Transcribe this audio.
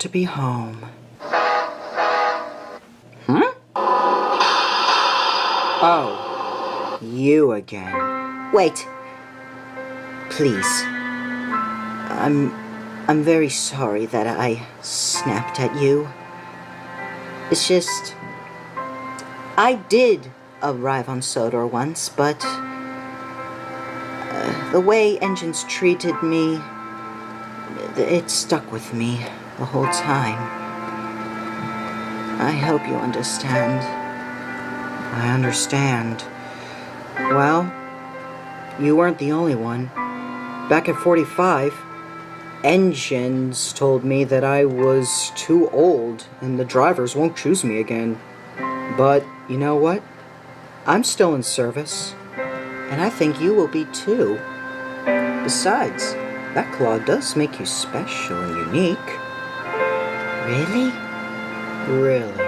to be home. Hmm? Oh, you again. Wait. Please. I'm very sorry that I snapped at you. It's just, I did arrive on Sodor once, but the way engines treated me, it stuck with me the whole time. I hope you understand. I understand. Well, you weren't the only one. Back at 45, engines told me that I was too old and the drivers won't choose me again. But you know what? I'm still in service, and I think you will be too. Besides, that claw does make you special and unique. Really? Really.